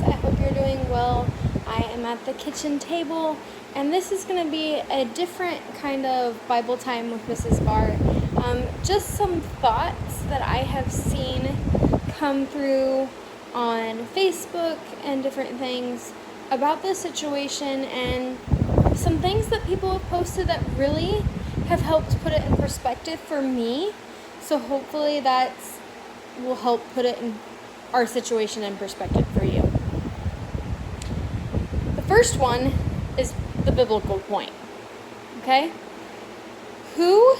I hope you're doing well. I am at the kitchen table, and this is going to be a different kind of Bible time with Mrs. Barr. Just some thoughts that I have seen come through on Facebook and different things about this situation, and some things that people have posted that really have helped put it in perspective for me. So hopefully that will help put it in our situation in perspective for you. The first one is the biblical point. Okay? Who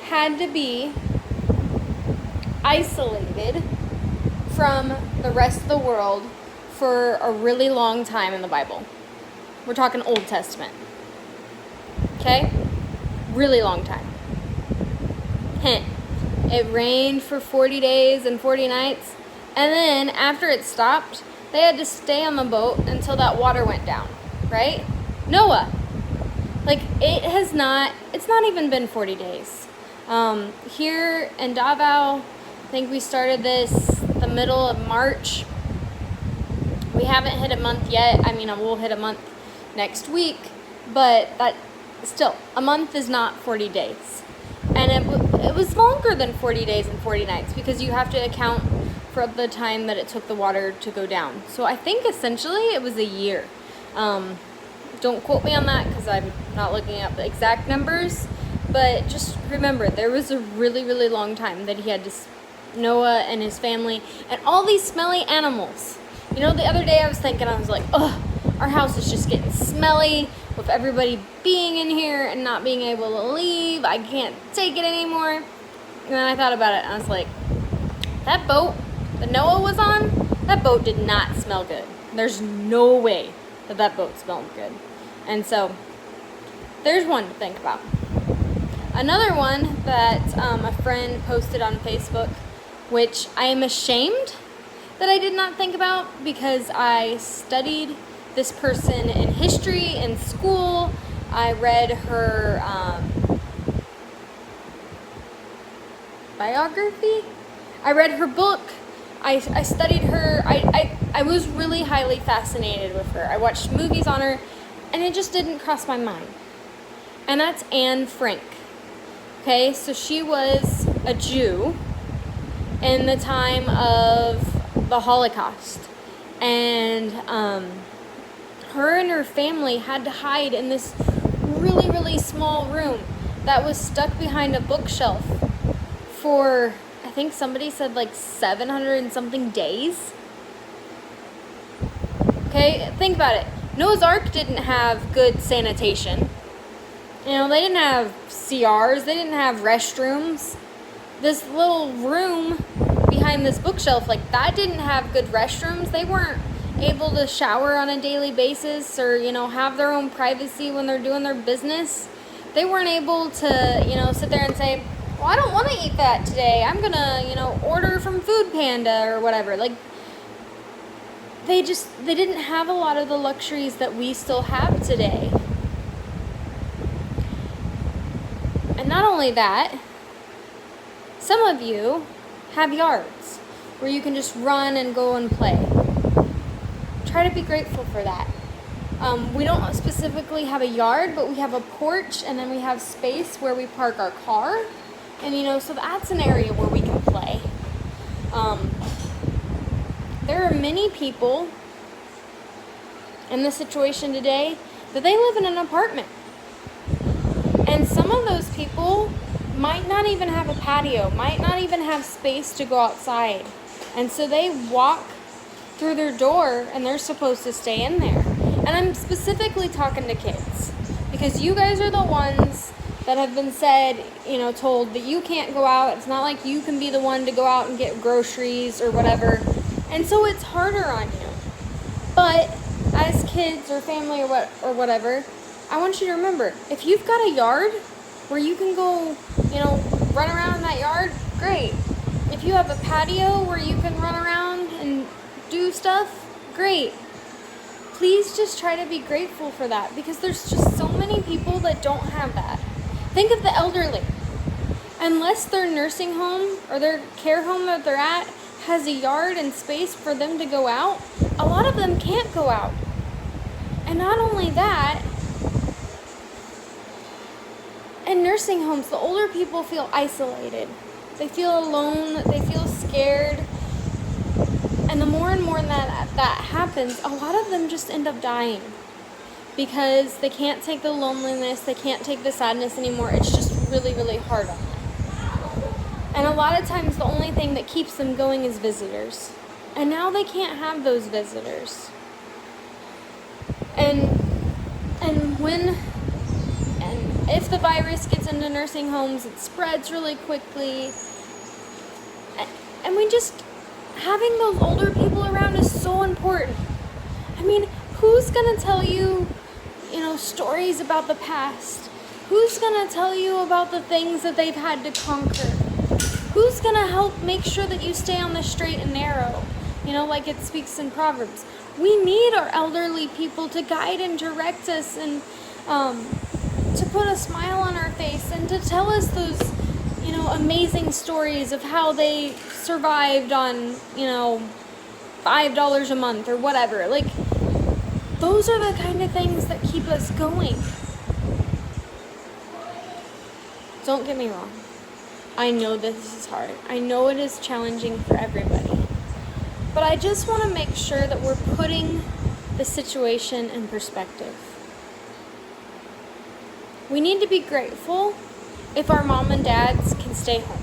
had to be isolated from the rest of the world for a really long time in the Bible? We're talking Old Testament. Okay? Really long time. Hint. It rained for 40 days and 40 nights, and then after it stopped, they had to stay on the boat until that water went down, right? Noah. It's not even been 40 days. Here in Davao, I think we started this the middle of March. We haven't hit a month yet. We'll hit a month next week, but still, a month is not 40 days. And it was longer than 40 days and 40 nights because you have to account for the time that it took the water to go down. So I think essentially it was a year. Don't quote me on that because I'm not looking up the exact numbers. But just remember, there was a really, really long time that he had to, Noah and his family, and all these smelly animals. The other day I was like, ugh, our house is just getting smelly with everybody being in here and not being able to leave. I can't take it anymore. And then I thought about it, and I was like, that boat that Noah was on, that boat did not smell good. There's no way that boat smelled good. And so, there's one to think about. Another one that a friend posted on Facebook, which I am ashamed that I did not think about because I studied this person in history in school. I read her biography. I read her book. I studied her. I was really highly fascinated with her. I watched movies on her, and it just didn't cross my mind. And that's Anne Frank. Okay, so she was a Jew in the time of the Holocaust. And her and her family had to hide in this really, really small room that was stuck behind a bookshelf for, I think somebody said 700 and something days. Okay, think about it. Noah's Ark didn't have good sanitation. They didn't have CRs, they didn't have restrooms. This little room behind this bookshelf, that didn't have good restrooms. They weren't able to shower on a daily basis or, have their own privacy when they're doing their business. They weren't able to, sit there and say, well, I don't want to eat that today. I'm going to, order from Food Panda or whatever. They didn't have a lot of the luxuries that we still have today. And not only that, some of you have yards where you can just run and go and play. Try to be grateful for that. We don't specifically have a yard, but we have a porch, and then we have space where we park our car. And, so that's an area where we can play. There are many people in this situation today that they live in an apartment. And some of those people might not even have a patio, might not even have space to go outside. And so they walk through their door and they're supposed to stay in there. And I'm specifically talking to kids because you guys are the ones that have been told that you can't go out. It's not like you can be the one to go out and get groceries or whatever. And so it's harder on you. But as kids or family or whatever, I want you to remember, if you've got a yard where you can go, run around in that yard, great. If you have a patio where you can run around and do stuff, great. Please just try to be grateful for that because there's just so many people that don't have that. Think of the elderly. Unless their nursing home or their care home that they're at has a yard and space for them to go out, a lot of them can't go out. And not only that, in nursing homes, the older people feel isolated. They feel alone, they feel scared. And the more and more that happens, a lot of them just end up dying because they can't take the loneliness, they can't take the sadness anymore. It's just really, really hard on them. And a lot of times the only thing that keeps them going is visitors. And now they can't have those visitors. And if the virus gets into nursing homes, it spreads really quickly. And having those older people around is so important. I mean, who's going to tell you, stories about the past? Who's going to tell you about the things that they've had to conquer? Who's going to help make sure that you stay on the straight and narrow? Like it speaks in Proverbs. We need our elderly people to guide and direct us and to put a smile on our face and to tell us those, amazing stories of how they survived on, $5 a month or whatever. Like, those are the kind of things that keep us going. Don't get me wrong. I know this is hard. I know it is challenging for everybody. But I just want to make sure that we're putting the situation in perspective. We need to be grateful if our mom and dads can stay home.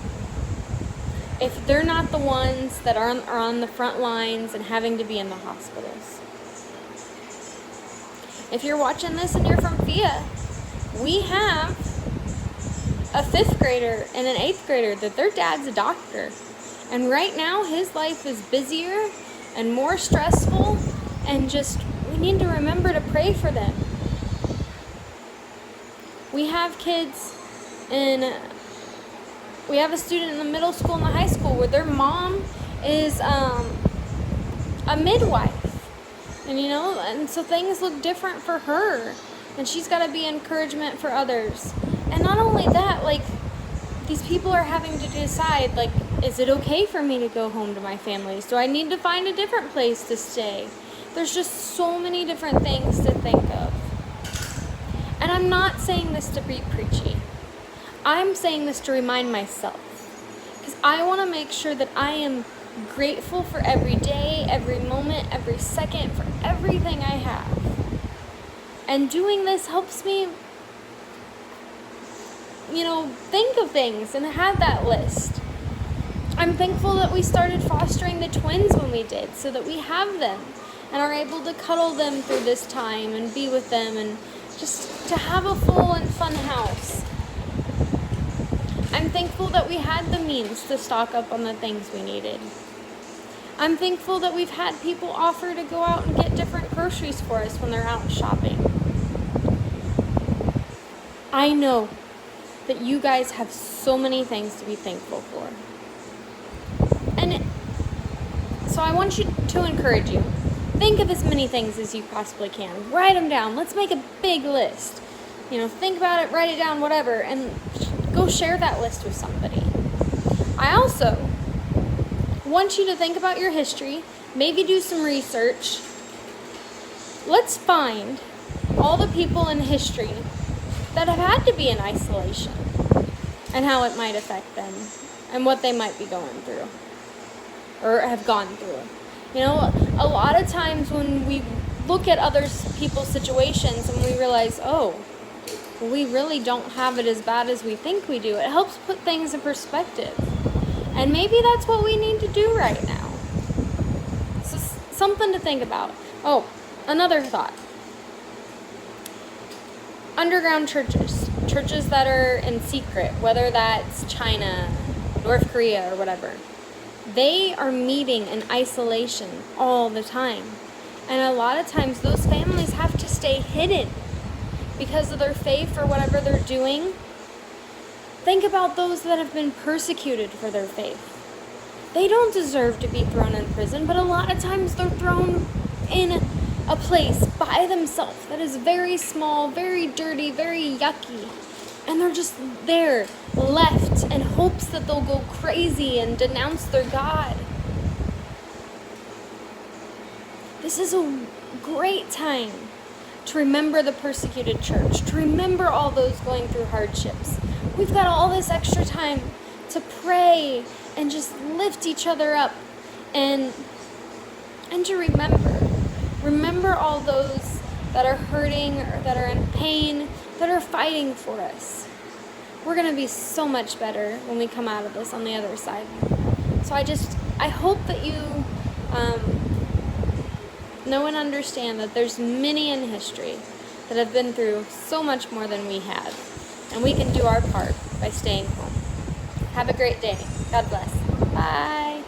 If they're not the ones that are on the front lines and having to be in the hospitals. If you're watching this and you're from FIA, we have a 5th grader and an 8th grader that their dad's a doctor. And right now his life is busier and more stressful, and we need to remember to pray for them. We have kids we have a student in the middle school and the high school where their mom is a midwife. And so things look different for her. And she's got to be encouragement for others. And not only that, these people are having to decide, is it okay for me to go home to my families? Do I need to find a different place to stay? There's just so many different things to think of. And I'm not saying this to be preachy. I'm saying this to remind myself. Because I want to make sure that I am grateful for every day, every moment, every second, for everything I have. And doing this helps me, think of things and have that list. I'm thankful that we started fostering the twins when we did, so that we have them and are able to cuddle them through this time and be with them and just to have a full and fun house. I'm thankful that we had the means to stock up on the things we needed. I'm thankful that we've had people offer to go out and get different groceries for us when they're out shopping. I know that you guys have so many things to be thankful for. And so I want to encourage you. Think of as many things as you possibly can. Write them down. Let's make a big list. Think about it, write it down, whatever, and go share that list with somebody. I also want you to think about your history, maybe do some research. Let's find all the people in history that have had to be in isolation and how it might affect them and what they might be going through or have gone through. A lot of times when we look at other people's situations and we realize, we really don't have it as bad as we think we do, it helps put things in perspective. And maybe that's what we need to do right now. So something to think about. Another thought. Underground churches that are in secret, whether that's China, North Korea, or whatever, they are meeting in isolation all the time. And a lot of times those families have to stay hidden because of their faith or whatever they're doing. Think about those that have been persecuted for their faith. They don't deserve to be thrown in prison, but a lot of times they're thrown in a place by themselves that is very small, very dirty, very yucky. And they're just there, left, in hopes that they'll go crazy and denounce their God. This is a great time to remember the persecuted church, to remember all those going through hardships. We've got all this extra time to pray and just lift each other up and to remember all those that are hurting or that are in pain, that are fighting for us. We're going to be so much better when we come out of this on the other side. So I hope that you know and understand that there's many in history that have been through so much more than we have. And we can do our part by staying home. Have a great day. God bless. Bye.